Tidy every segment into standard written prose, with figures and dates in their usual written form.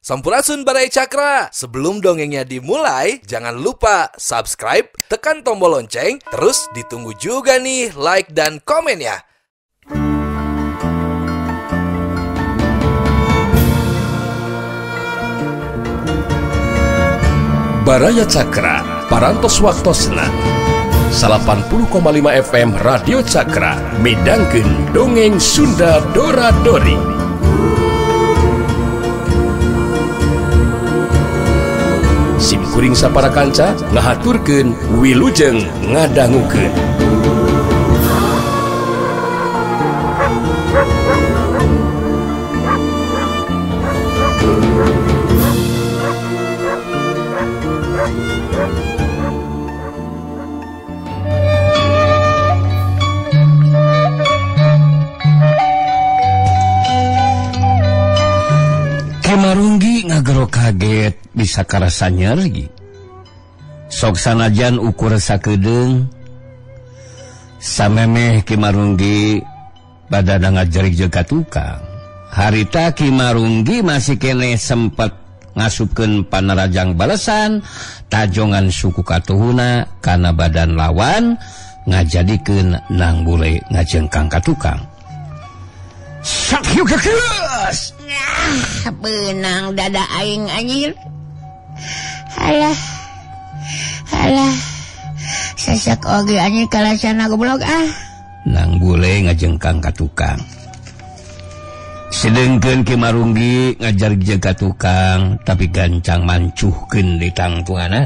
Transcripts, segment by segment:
Sampurasun Barai Cakra. Sebelum dongengnya dimulai, jangan lupa subscribe, tekan tombol lonceng, terus ditunggu juga nih like dan komen ya. Baraya Cakra, parantos waktosna 80,5 FM Radio Cakra, midangkeun dongeng Sunda Dora-Dori. Simkuring sapara kanca ngahaturkeun wilujeng ngadangukeun. Marunggi ngagero kaget bisa karasa nyeri. Sok sanajan ukur sakedeung samemeh Ki Marunggi badana ngajerik jeung ka tukang. Harita Ki Marunggi masih kene sempet ngasupkeun panarajang balesan tajongan suku katuhuna kana badan lawan ngajadikeun Nang Bule ngajengkang ka tukang. Sakyu kekeus. Nah, benang dada aing anjir. Halah. Sasak oge anjir kalasana goblok ah. Nang Bule ngajengkang ka tukang. Sedengkeun Ki Marunggi ngajar jeung ka tukang, tapi gancang mancuhkeun di tangtunganna.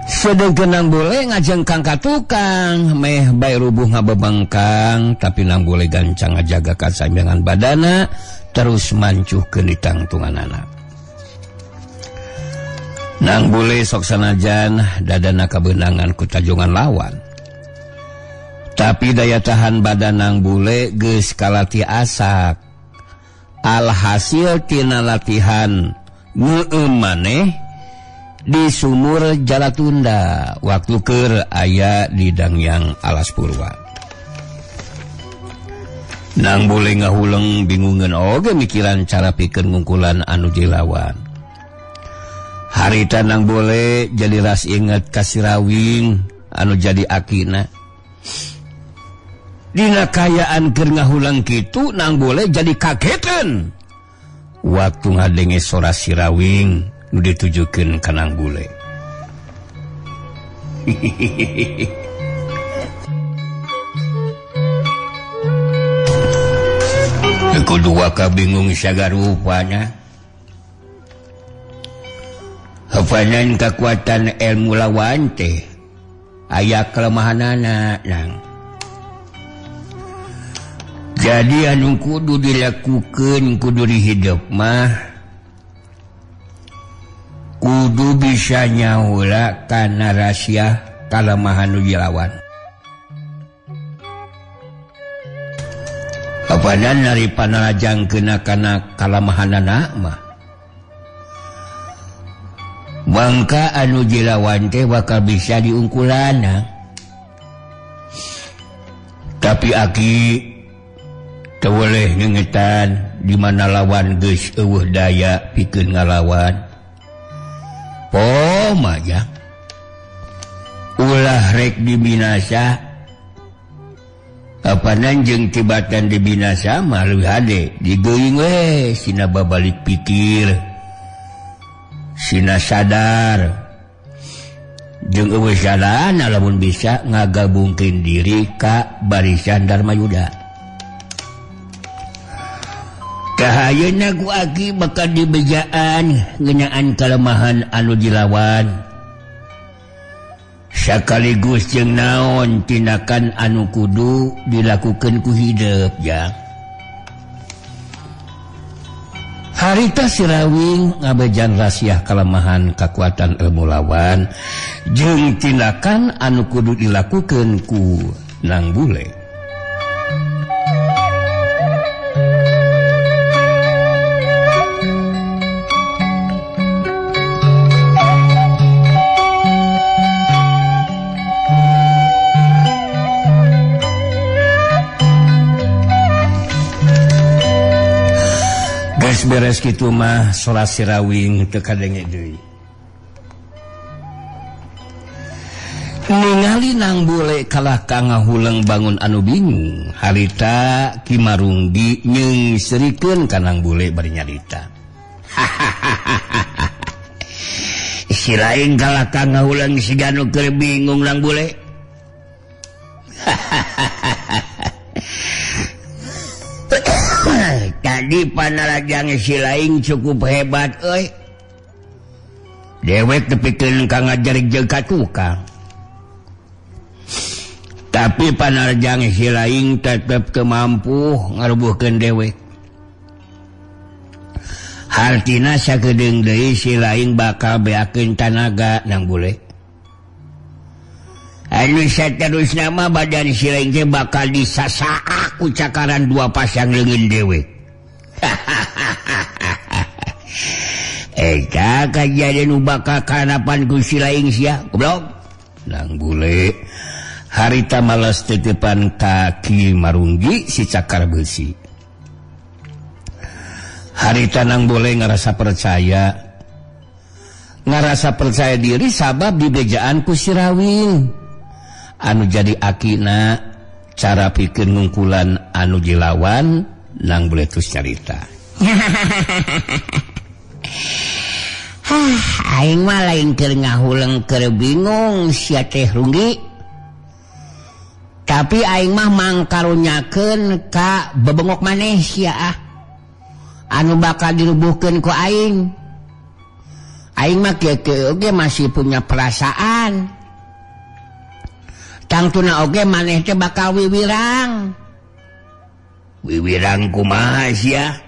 Sedengkeun Nang Bule ngajengkang ka tukang, meh bae rubuh ngabebangkang, tapi Nang Bule gancang ngajaga kasamyangan badana, terus mancuhkeun di tangtunganana. Nang Bule sok sanajan dadana kabeunangan ku tajongan lawan. Tapi daya tahan badan Nang Bule geus kalati asak. Alhasil tina latihan ngeueum maneh di sumur Jalatunda waktu keur aya di Dangyang Alas Purwa. Nang Bule ngahuleng bingungeun oge mikiran cara pikeun ngungkulan anu dilawan. Harita Nang Bule jadi ras inget ka Sirawing anu jadi akina. Dina kayaan keur ngahulang kitu Nang Bule jadi kageteun waktu ngadenge sora Sirawing nu ditujukeun ka Nang Bule. Kedua kabingung sagarupana. Hafanan kekuatan ilmu lawan teh aya kelemahanana nang. Jadi anu kudu dilakukeun kudu dihidup mah kudu bisa nyaula kana rahasia kalemahan nu dilawan. Kapanan nari panarajangkeun kana kalemahanana mah mangka anu dilawan teh bakal bisa diungkulana. Tapi aki teu boleh ngengetan di mana lawan geus eueuh daya pikeun ngalawan. Pomaja ulah rek dibinasa apanan jeung tibatan dibinasa mah leuwih hade digeuing we sina babalik pikir sina sadar jeung eueuh sadana lamun bisa ngagabungkeun diri ka barisan Darmayuda. Kahayeuna ku aki bakal dibejaan ngeunaan kalemahan anu dilawan. Sakaligus jeung naon tindakan anu kudu dilakukeun ku hideuk ya. Harita Sirawing ngabejan rahasia kalemahan kakuatan ilmu lawan jeung tindakan anu kudu dilakukeun ku Nang Bule. beres kitu mah salat sirawing teu kadenge deui. Ningali Nang Bule kalah kangahuleng bangun anu bingung, harita Ki Marunggi nyeungsirikeun ka Nang Bule bari nyarita. Si lain kalah kangahuleng siga anu keur bingung Nang Bule. Tadi panarajang si lain cukup hebat euy. Dewek tepikeun ka ngajarik jeung ka tukang. Tapi panarjang si lain tetep teu mampu ngarubuhkeun dewek. Hartina sakedeung deui si lain bakal beakeun tanaga Nang Bule. Anu saterusna mah badan si lain teh bakal disasaak ku cakaran 2 pasang leungeun dewek. Eta kajadian nu bakal kanapan ku si lain sia goblok. Nang Bule harita malas titipan Ki Marunggi si cakar besi. Harita Nang Bule ngarasa percaya diri sabab dibejaan ku si Rawing. Anu jadi akina cara pikir ngungkulan anu dilawan Nang Bule terus carita. Aing mah lain keur ngahuleng keur bingung sia teh Runggi. Tapi aing mah mangkarunyakeun ka bebengok maneh sia anu bakal dirubuhkeun ku aing. Aing mah kieu oge masih punya perasaan. Tangtuna oge maneh teh bakal wiwirang. Wiwirang kumaha sia?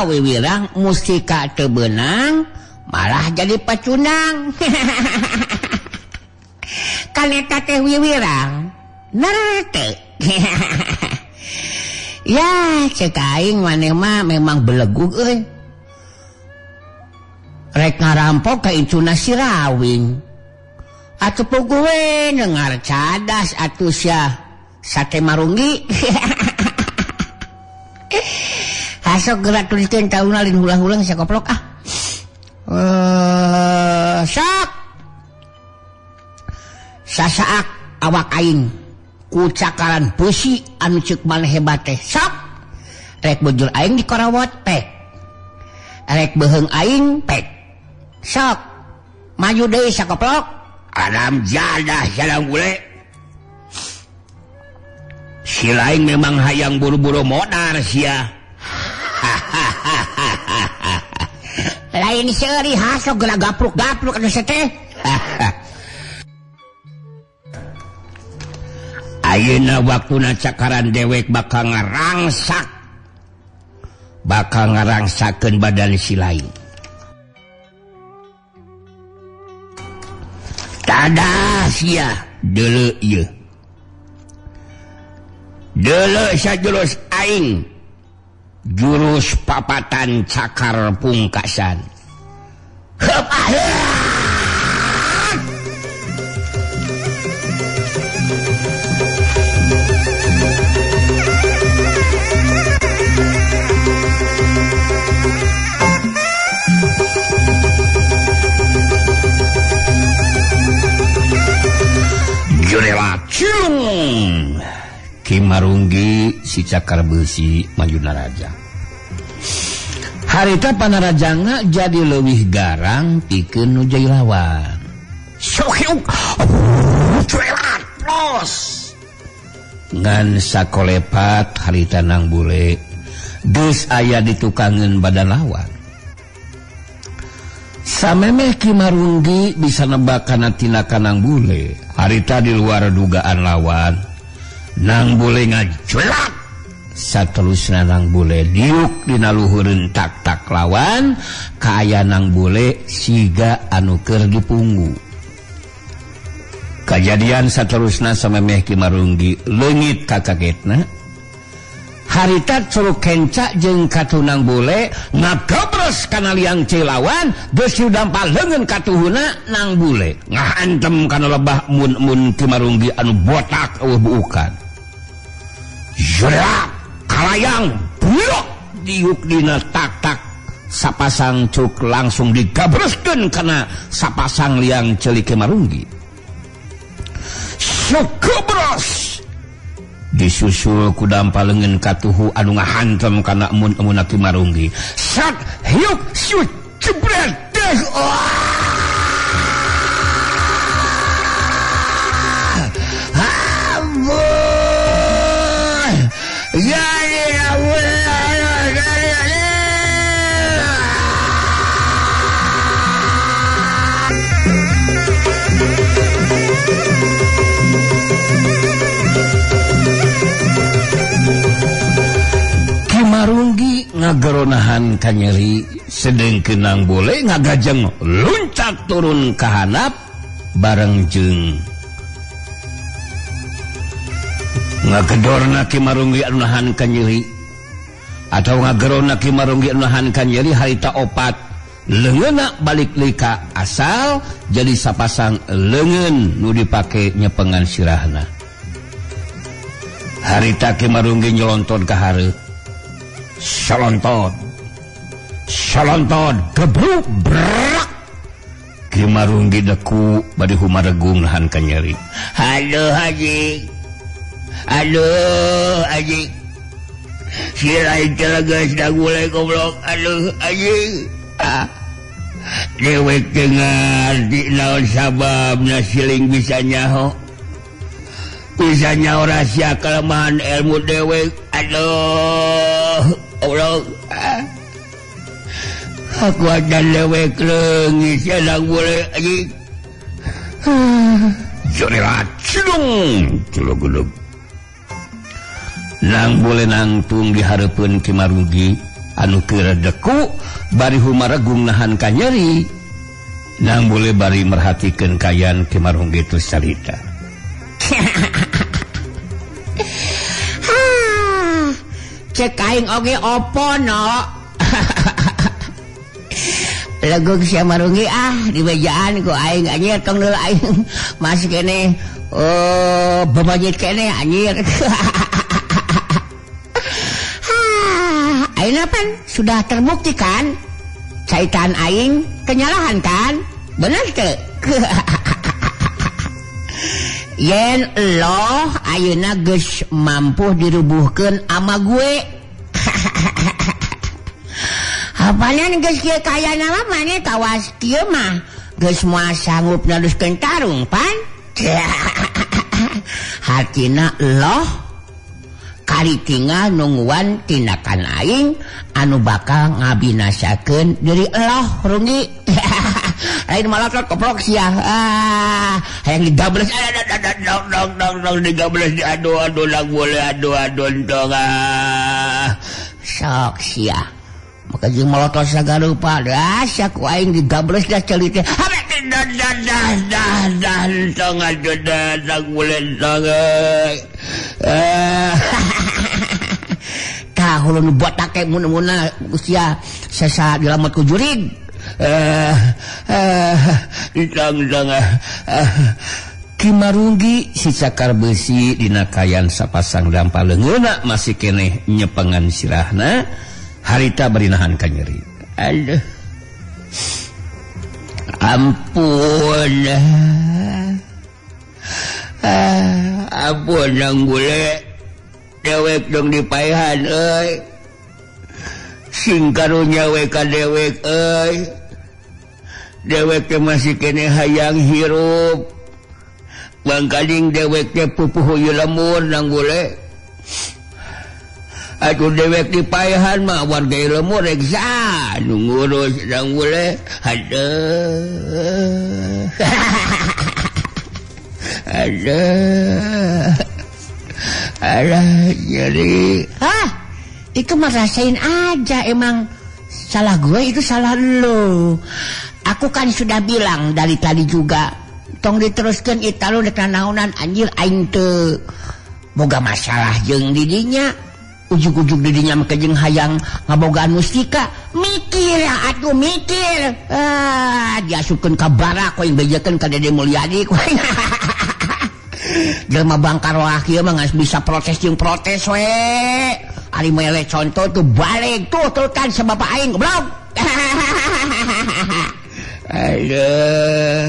Wiwirang mustika teu beunang malah jadi pacundang. Kan eta teh wiwirang. Narte. Ya, cek aing maneh mah memang belegug euy. Rek ngarampok ka incuna si Rawing. Atuh puguwe dengar cadas atuh sia Sate Marunggi. Hasok gerak tuliskeun tauna lin hulang-hulang sia koplok sok. Sasaak awak aing ku cakaran besi anu ceuk maneh hebat teh sok. Rek bujur aing dikorawot pek. Rek beuheung aing pek. Sok. Maju deui sakoplok. Adam jadah Nang Bule. Si lain memang hayang buru-buru modar sia. Lain seuri hasok geura gapluk-gapluk anu teh. Ayeuna waktuna cakaran dewek bakal ngarangsakeun badan si lain. Tada sia deuleu ieu. Deuleu sajurus aing. Jurus papatan cakar pungkasan. Heup Jurela cung. Ki Marunggi si cakar besi maju naraja. Harita panarajangna jadi leuwih garang pikeun nu jai lawan. Sohiuk. Cuelat los. Ngan sakolepat harita Nang Bule geus aya di tukangeun badan lawan. Samemeh Ki Marunggi bisa nebak kana tindakan Nang Bule. Harita di luar dugaan lawan. Nang Bule ngajelat. Saterusna Nang Bule diuk dina luhureun tak-tak lawan. Ka aya Nang Bule siga anu keur dipunggu. Kajadian saterusna samemeh Ki Marunggi leungit ka kagetna. Harita curug kenca jeung katu Nang Bule ngagabres kana liang cilawan geus dampal leungeun katuhuna Nang Bule ngahantem kana lebah mun Ki Marunggi anu botak eueuh buukan. Jora kalayang bulok diuk dina tak-tak sapasang cuk langsung digabreskeun kana sapasang liang ceuli Ki Marunggi. Sukebros disusul ku dampaleungeun katuhu anu ngahantem kana emun-emunna Ki Marunggi. Sat hiuk syut jebret teh. Ya Ki Marunggi ngageronahan ka nyeri sedengkeun Nang Bule ngagajeng luncat turun ka handap bareng jeung ngagedorna Ki Marunggi anu nahan ka nyeri atau ngagerona Ki Marunggi anu nahan ka nyeri harita opat leungeunna balik deui ka asal jadi sapasang leungeun nu dipake nyepengan sirahna. Harita Ki Marunggi nyelonton ka hareup salonton gebruk brak Ki Marunggi deku bade humaregung nahan ka nyeri. Aduh Haji si lain telaga sedang mulai goblok. Aduh Haji dewek dengar di naon sababna siling bisa nyaho rahasia kelemahan ilmu dewek. Aduh goblok aku adan dewek leungis sedang mulai Haji jorela cilung Nang Bule nangtung dihareupeun Ki Marunggi anu keur deku bari humaregung nahan ka nyeri. Nang Bule bari merhatikeun kayan Ki Marunggi tu carita. Cek aing oge opo no. Legug si Marunggi di bejaan ku aing anjir tong deul aing masih kene babajit kene anjir. Aing pan sudah terbukti kan caitan aing kenyalahan kan bener teu. Yen lo ayeuna geus mampu dirubuhkeun ama gue. Hapalan geus kieu kayana mah mane tawas kieu mah geus moal sanggup neruskeun tarung pan. Hatina loh kali tinggal nungguan tindakan aing anu bakal ngabinasakeun diri eloh Runggi. Lain malatot koplok sia hayang digables dong digables diadu-adu Nang Bule adu-adu entong sok sia maka jeung malotot sagarupa dah sia ku aing digables dah ceuli teh dah entong adu dah Nang Bule entong kahulun buat take mun-munna usia sesa dilamat ku jurig. Ki Marunggi si cakar besi dina kayan sapasang dampaleungeunna masih keneh nyepengan sirahna harita bari nahan ka nyeri. Aduh ampun ampun Nang Bule dewek dong dipaehan euy sing karunya we ka dewek euy dewek teh masih kene hayang hirup bangkaling dewek teh pupuh ieu lemur Nang Bule atuh dewek dipaehan mah warga ieu lemur reksa nu ngurus Nang Bule. Aduh nyeri. Itu mah rasain aja, emang salah gue itu salah lo. Aku kan sudah bilang dari tadi juga, tong diteruskan itu lo dek nanaunan anjir aing teu boga masalah jeung didinya. Ujug-ujug didinya make jeung hayang ngabogaan mustika. Mikir ya atuh mikir. Diasupkeun ka barak we bejakeun ka Dede Mulyadi we. Jelema bangkar wah kieu mah geus bisa protes jeung protes we. ari mele contoh tuh balik tuh kan sa bapak aing goblok. Aduh.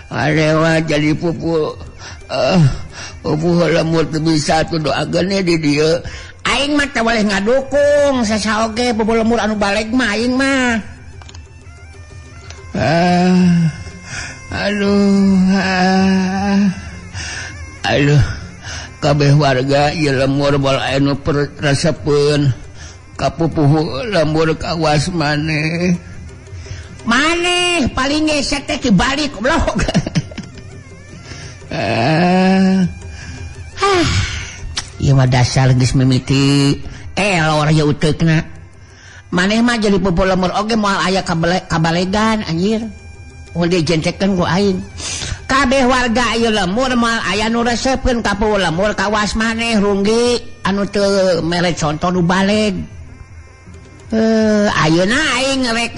Arewa jadi pupu. Pupu lemur teu bisa tuh doakeun di dieu. Aing mah teu boleh ngadukung sasaoge pupu lemur anu balik mah aing mah. Aduh. Kabeh warga ieu lemur bal anu resepeun ka pupuh lemur kawas maneh. Maneh paling gesek teh dibalik goblok. Ieu mah dasar geus mimiti elor ya uteukna. Maneh mah jadi pupuh lemur oge moal aya kabalegan anjir. Mun dijentekeun ku aing. Kabeh warga ieu lemur moal aya nu resepkeun ka pupuh lemur kawas maneh runggi anu teu mere contoh nu baleg. Ayeuna aing rek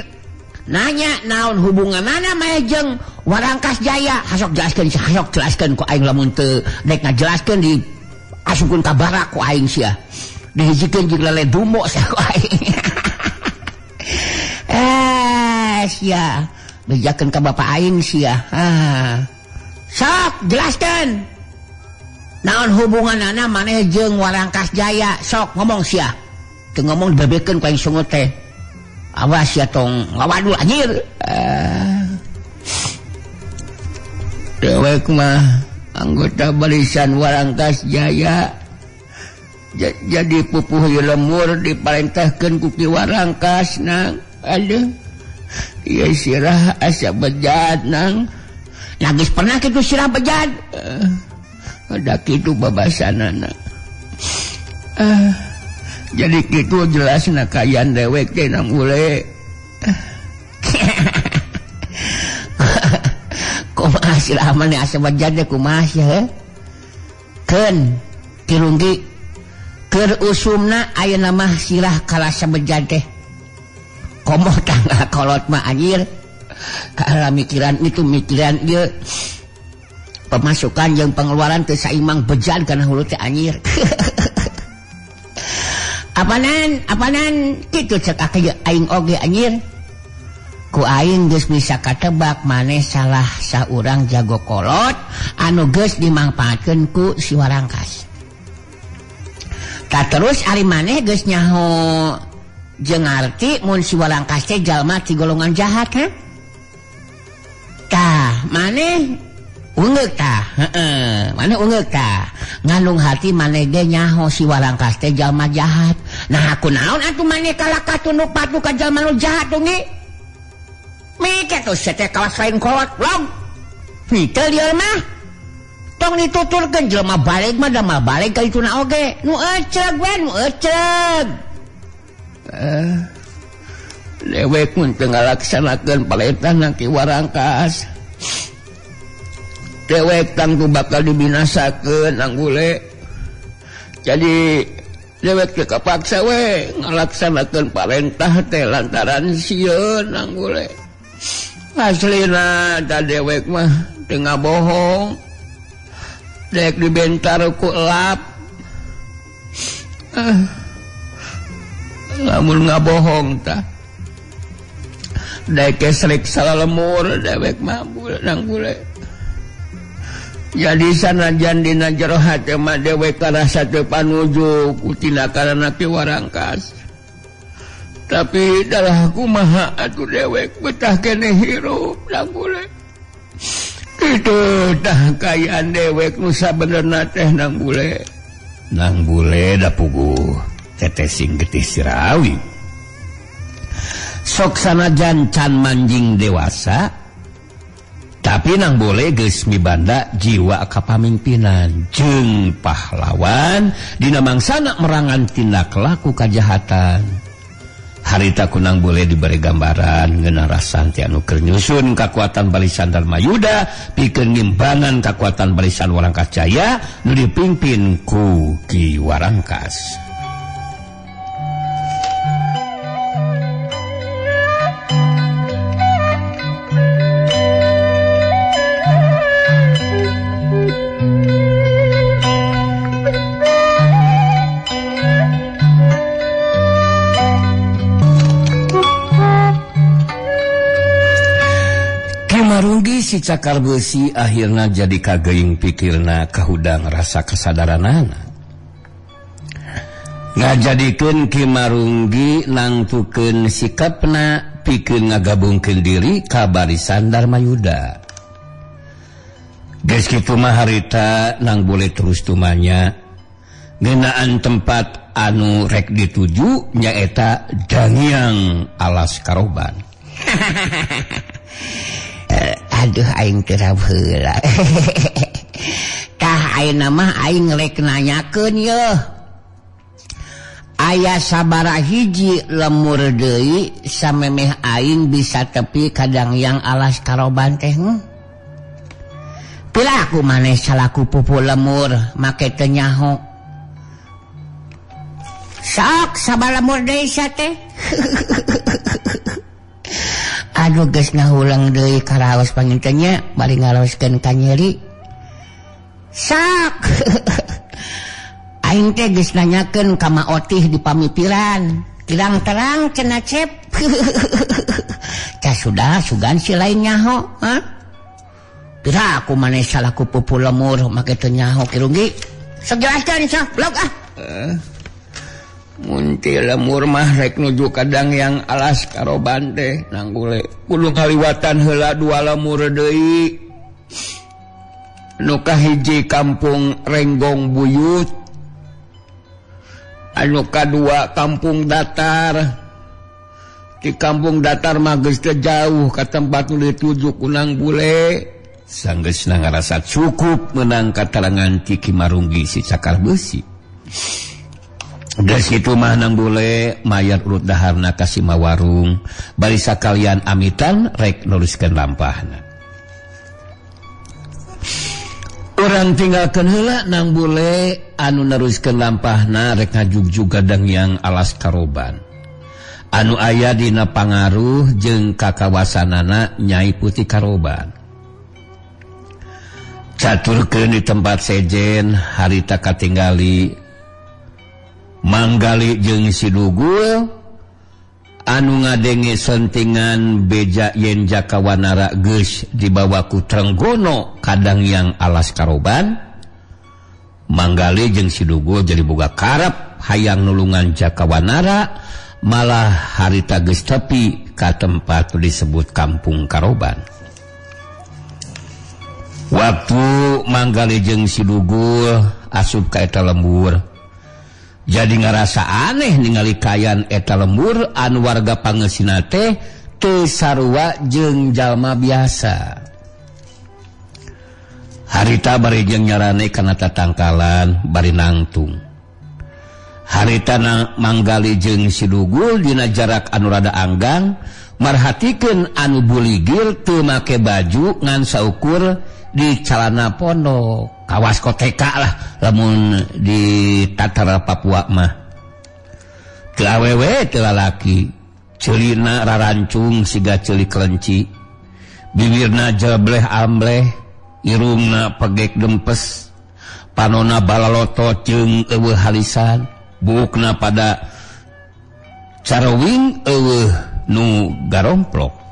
nanya naon hubunganana mah jeung Warangkas Jaya. Hasok jelaskeun ku aing lamun teu dek ngajelaskeun di asupkeun ka barak ku aing sia. Dihijikeun jeung lele dumo sia ku aing. Sia bejakeun ka bapak aing sia. Sok jelaskeun. Naon hubunganana maneh jeung Warangkas Jaya? Sok ngomong sia. Teu ngomong dibebekeun ku aing sungut teh. Awas ya tong ngawadul anjir. Dewek mah anggota barisan Warangkas Jaya. Jadi pupuh ieu lemur diparentahkeun ku Ki Warangkas nang. Aduh. Ieu sirah asa bejat nang. Lagis pernah kitu sirah bejat. Ada kitu babasanana. Jadi kitu jelasna kayan dewek teh nang ule. Kumaha sirah mane asa bejat teh kumaha sia? Keun Kirunggi keur usumna ayeuna mah sirah kalasa bejat teh. Komoh tangga kolot mah anjir. Kalah mikiran itu mikiran ieu pemasukan jeung pengeluaran teu saimbang bejat kana hulu teh anjir. Apanan kitu cek aing oge anjir. Ku aing geus bisa katebak maneh salah saurang jago kolot anu geus dimangpaatkeun ku si Warangkas. Tak terus ari maneh geus nyaho jeung ngarti mun si Warangkas teh jalma ti golongan jahat ha? Tah maneh ungeuk tah, maneh ungeuk tah. Ngandung hati maneh ge nyaho si Warangkas teh jalma jahat. Nah kunaon atuh maneh kalaka tunduk patuh ka jalma nu jahat tuh nge? Mikir tuh teh kawas lain kolot log. Nikel dia mah. Tong dituturkeun jelema balik mah da mah balik ka ituna oge. Nu eceug we nu eceug. Dewek mun teu ngalaksanakeun paletahna Ki Warangkas. Dewek tangtu bakal dibinasakeun nang ule. Jadi dewek teu kapaksa we ngalaksanakeun parentah teh lantaran sieun nang ule. Aslina da dewek mah teu ngabohong. Dek dibentar ku elap. Lamun ngabohong tah. Dek kesrek salah lemur dewek mah nang ule. Jadi sanajan dina jero hate mah dewek karasa teu panuju ku tindakanna Ki Warangkas. Tapi dalah kumaha atuh dewek betah keneh hirup nang ule. Kitu tah kayaan dewek nu sabenerna teh nang ule. Nang bule da puguh tetesing getih sirawi. Sok sanajan can manjing dewasa, tapi nang bule geus mibanda jiwa kapamimpinan jeung pahlawan dina mangsana merangan tindak laku kajahatan. Harita kunang bule diberi gambaran ngeunarasan ti anu keur nyusun kakuatan barisan Darmayuda pikeun ngimbangan kakuatan barisan Warangkas Jaya nu dipimpin ku Ki Warangkas. Kimarunggi si cakar besi akhirna jadi kageing pikirna kahudang rasa kesadaranana. Ngajadikeun Kimarunggi nangtukeun sikapna pikeun ngagabungkeun diri ka barisan Darmayuda. Geus kitu mah harita nang boleh terus tumanya ngeunaan tempat anu rek dituju nyaeta Dangyang Alas Karoban. Aduh aing teu heula. Tah ayeuna mah aing rek nanyakeun yeuh. Aya sabaraha hiji lemur deui samemeh aing bisa tepi ka Dangyang Alas Karoban teh? Pilaku maneh salaku pupu lemur make teu nyaho. Sok sabaraha lemur deui sia teh. Aduh geus ngahulang deui karaos pangintenya bari ngaraoskeun ka Nyeri. Sok. Aing teh geus nanyakeun ka Ma Otih di pamipiran. Terang-terang cenah Cep. Cah sudah sugan si lain nyaho, ha? Pira aku maneh salaku pupu lemur make teu nyaho Kirunggi. Sok jelaskeun sok, blog ah. Munti lemur mah rek nuju ka Dangyang Alas Karoban teh nanggule kudu kaliwatan heula 2 lemur deui. Nu kahiji Kampung Renggong Buyut, anu kadua Kampung Datar. Di Kampung Datar mah geus teu jauh ka tempat nu dituju ku Nang Bule. Sanggeusna ngarasa cukup meunang katerangan ti Kimarunggi si cakar besi. Geus kitu mah Nang Bule mayar urut daharna ka Simawarung bari sakalian amitan rek nuliskeun lampahna. Urang tinggalkeun heula Nang Bule anu neruskeun lampahna rek ngajugjug ka Dangyang Alas Karoban anu aya dina pangaruh jeung kakawasanana Nyai Putih Karoban. Caturkeun di tempat sejen harita katinggali Manggali jeung Sidugul anu ngadenge sentingan beja yen Jakawanara geus dibawa ku Trenggono ka Dangyang Alas Karoban. Manggali jeung Sidugul jadi boga karep hayang nulungan Jakawanara, malah harita geus tepi ka tempat disebut Kampung Karoban. Waktu Manggali jeung Sidugul asup ka eta lembur, jadi ngarasa aneh ningali kayan eta lembur anu warga pangeusina teh teu sarua jeung jalma biasa. Harita bari jeung nyarane kana tatangkalan bari nangtung. Harita Manggali jeung Sidugul dina jarak anu rada anggang marhatikeun anu buligil teu make baju ngan saukur di calana pondok. Kawas koteka lah lamun di Tatar Papua mah. Teu awewe teu lalaki, ceulina rarancung siga ceuli kelenci, bibirna jebleh ambleh, irungna pegek dempes, panona balaloto jeung eueuh halisan, buukna pada carowing eueuh nu garomplok.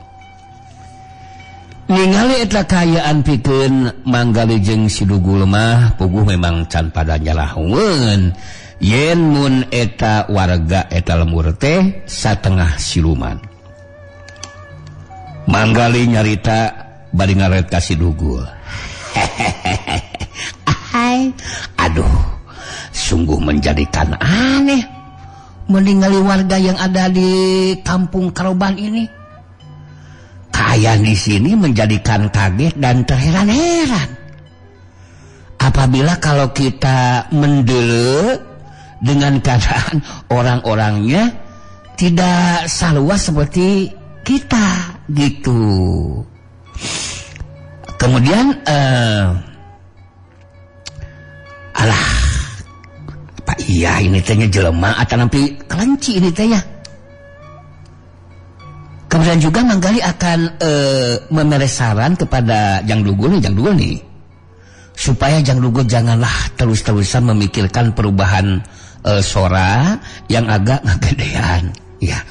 Ningali eta kayaan pikeun Manggali jeung Sidugul mah puguh memang can pada nyalaheun yen mun eta warga eta lembur teh satengah siluman. Manggali nyarita bari ngaret ka Sidugul. Aduh, sungguh menjadikan aneh meninggali warga yang ada di Kampung Karoban ini. Kaya di sini menjadikan kaget dan terheran-heran. Apabila kalau kita mendele dengan keadaan orang-orangnya tidak saluas seperti kita gitu. Kemudian alah, apa iya ini tehnya jelema atau nampi kelenci ini tehnya. Kemudian juga Manggali akan memeres saran kepada Jang Dugul nih, supaya Jang Dugul janganlah terus-terusan memikirkan perubahan sora yang agak ngegedean. Ya,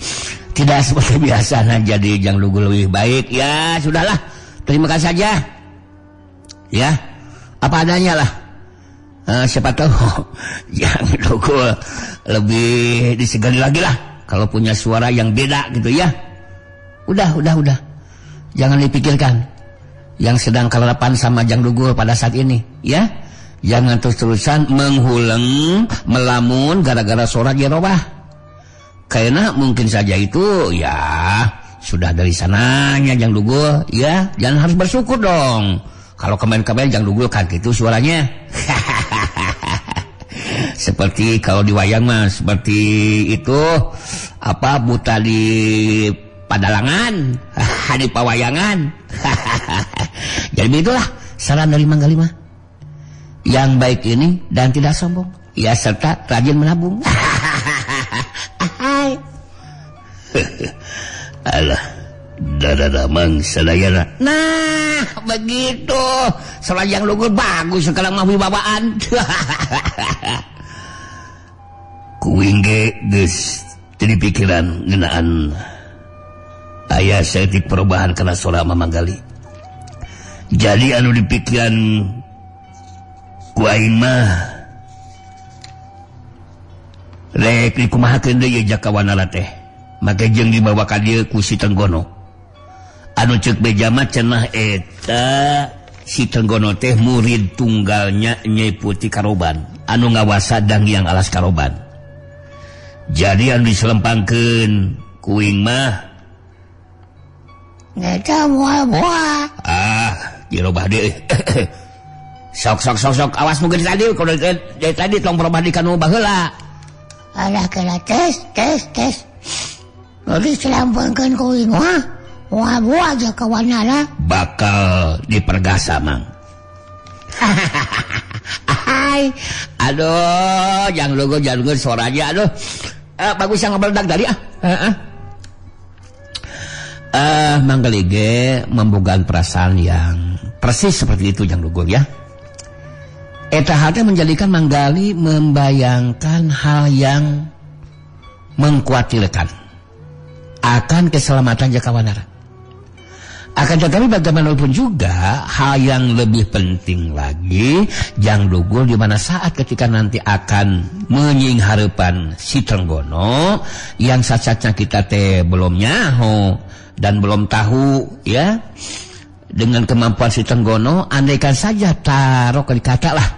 tidak seperti biasa. Nah, jadi Jang Dugul lebih baik. Ya, sudahlah, terima kasih saja. Ya, apa adanya lah. Siapa tahu yang Dugul lebih disegani lagi lah kalau punya suara yang beda gitu ya. Udah. Jangan dipikirkan yang sedang kelelapan sama Jang Dugul pada saat ini, ya. Jangan terus-terusan menghuleng, melamun gara-gara suara jerobah. Karena mungkin saja itu ya sudah dari sananya Jang Dugul, ya. Jangan harus bersyukur dong. Kalau kemarin-kemarin Jang Dugul kan gitu suaranya. Seperti kalau di wayang mah seperti itu apa buta di padalangan, di pawayangan. Jadi itulah saran dari Manggali mah. Yang baik ini dan tidak sombong, ya serta rajin menabung. Alah, dadadamang sadayana. Nah, begitu. Selajang Dugul bagus sekarang mah wibawaan. Kuing ge geus jadi pikiran ngeunaan aya saeutik perubahan kana sora Manggali. Jadi anu dipikiran ku aing mah rek dikumahakeun deui jakawanana teh. Make jeung dibawa ka dieu ku si Tenggono. Anu ceuk beja mah cenah eta si Tenggono teh murid tunggalnya Nyai Putih Karoban anu ngawasa Danghyang Alas Karoban. Jadi anu diselempangkeun kuing mah ngeta moal-moal. Jerobah deui. Sok awas mungkin tadi kalau dari tadi tong perobah di kanu baheula. Alah kena tes. Lalu selambangkeun kuing mah moal-moal aja kawanana bakal dipergasa mang. Aduh, Jang Dugul suaranya aduh. Bagus yang ngobeldak tadi Manggali ge membogaan perasaan yang persis seperti itu Jang Dugul ya. Eta hate menjadikan Manggali membayangkan hal yang mengkhawatirkan akan keselamatan Jakawanara. Akan tetapi bagaimanapun juga hal yang lebih penting lagi Jang Dugul di mana saat ketika nanti akan menying harapan si Tenggono yang saat-saatnya kita teh belum nyaho dan belum tahu ya dengan kemampuan si Tenggono, andaikan saja taruh ke kata lah.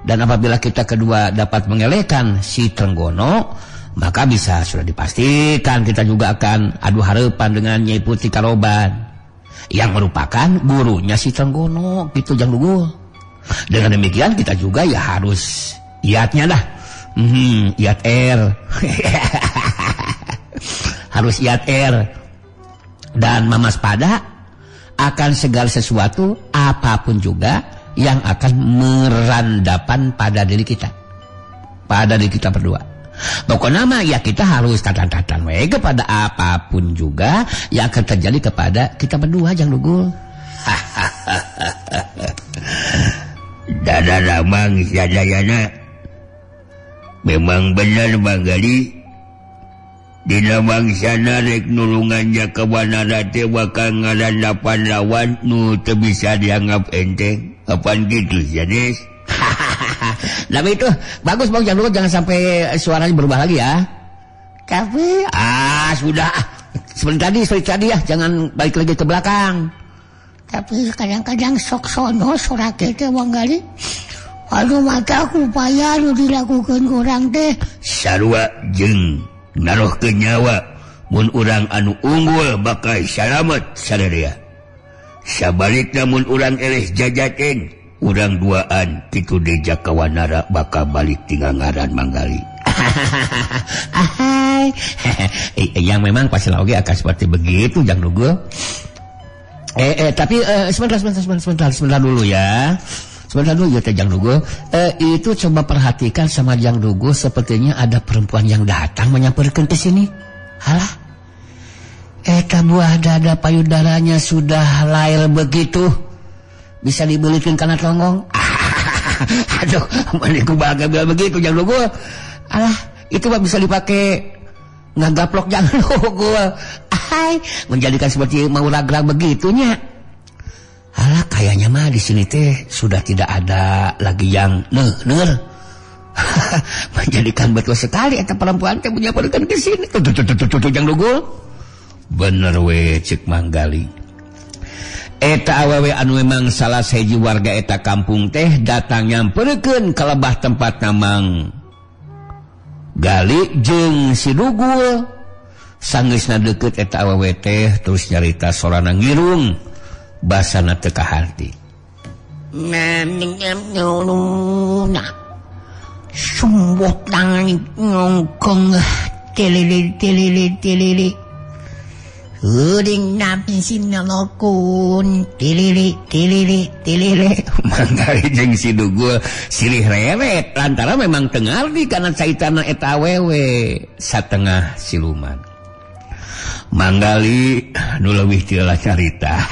Dan apabila kita kedua dapat mengelehkan si Tenggono, maka bisa sudah dipastikan kita juga akan adu harapan dengan Nyai Putih Karoban yang merupakan gurunya si Tenggono gitu Jang Dugul. Dengan demikian kita juga ya harus iatnya dah. Iat R. Harus iat R. Dan mamas pada akan segala sesuatu apapun juga yang akan merandapan pada diri kita. Pada diri kita berdua. Pokoknya mah ya kita harus tatan-tatan kepada apapun juga yang akan terjadi kepada kita berdua Jang Dugul. Dadadamang sadayana. Memang benar Manggali. Dina bangsana rek nulungan Jakawanara teh bakal ngarandapan lawan nu teu bisa dianggap enteng. Apaan gitu Janes? Tapi itu bagus Bang Jang Dugul, jangan sampai suaranya berubah lagi ya. Tapi sudah seperti tadi ya, jangan balik lagi ke belakang. Tapi kadang-kadang sok sono suara kita Manggali. Aduh mataku payah nu dilakukan kurang teh. Sarua jeung narohkeun nyawa mun urang anu unggul bakal salamet sadaya. Sabalikna mun urang eleh jajaten, urang duaan kitu di Jakawanara bakal balik tinggal ngaran Manggali. Yang memang pasti oge akan seperti begitu Jang Dugul. Tapi sebentar dulu ya. Sebentar dulu ya Jang Dugul. Itu coba perhatikan sama Jang Dugul, sepertinya ada perempuan yang datang menyamperkeun ke sini. Halah. Eta buah dada payudaranya sudah lail begitu. Bisa dibelikan karena tonggong. Aduh, maniku bahagia begitu Jang Dugul. Alah, itu mah bisa dipakai ngagaplok Jang Dugul. Menjadikan seperti mau ragrag begitunya. Alah, kayaknya mah di sini teh sudah tidak ada lagi yang neueur. Menjadikan betul sekali eta perempuan teh menyaparkan ke sini. Tuh jang dugul. Bener we cek Manggali. Eta awewe anu memang salah sahiji warga eta kampung teh datang nyamperkeun ka lebah tempat namang Gali jeung si Dugul. Sanggeusna deukeut eta awewe teh terus nyarita sorana ngirung basana teu kaharti. Sumbot tangan ngongkong telele Uding napi sinalokun tilili Manggali jeung si Dugul silih rewet lantaran memang tengardi kana caitana eta awewe satengah siluman. Manggali nu leuwih ti lah carita.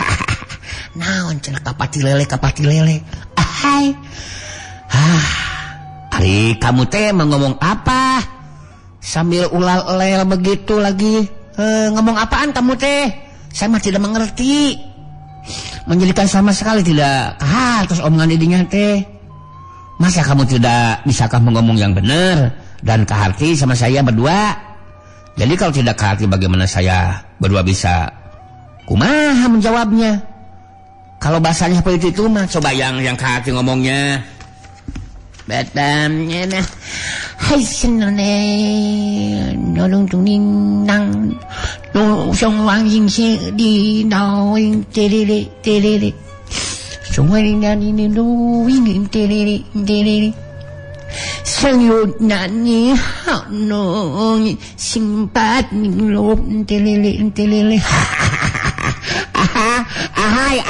Naon cenah kapati lele. Ahai. Ari kamu teh mau ngomong apa? Sambil ulal-ulal begitu lagi. Ngomong apaan kamu teh? Saya mah tidak mengerti. Menjadikan sama sekali tidak terus omongan idinya teh. Masa kamu tidak bisakah mengomong yang benar dan keharti sama saya berdua? Jadi kalau tidak keharti bagaimana saya berdua bisa kumaha menjawabnya? Kalau bahasanya seperti itu mah coba yang keharti ngomongnya. Batamnya nah. Hai senane nolong tuning nang no song wang ying se di nao ing telele song wang ni no wing telele sayut nani ha no simpat ning lo telele ahai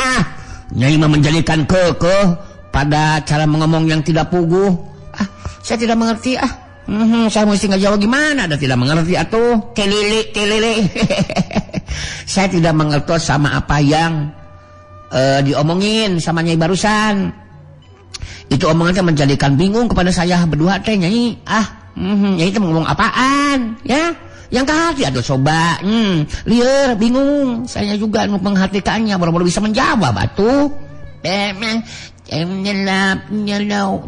Nyai mah menjadikan kekeh pada cara mengomong yang tidak puguh. Saya tidak mengerti saya mesti ngejawab gimana? Ada tidak mengerti atuh. Kelele. Saya tidak mengerti sama apa yang diomongin sama Nyai barusan. Itu omongannya menjadikan bingung kepada saya berdua teh Nyai. Nyai itu ngomong apaan? Ya, yang ke hati aduh coba. Liar bingung. Saya juga menghatikannya baru-baru bisa menjawab atuh. Nyelap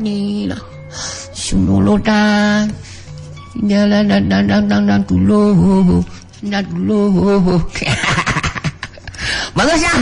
nih. Sunulutan dan dulu bagus ya.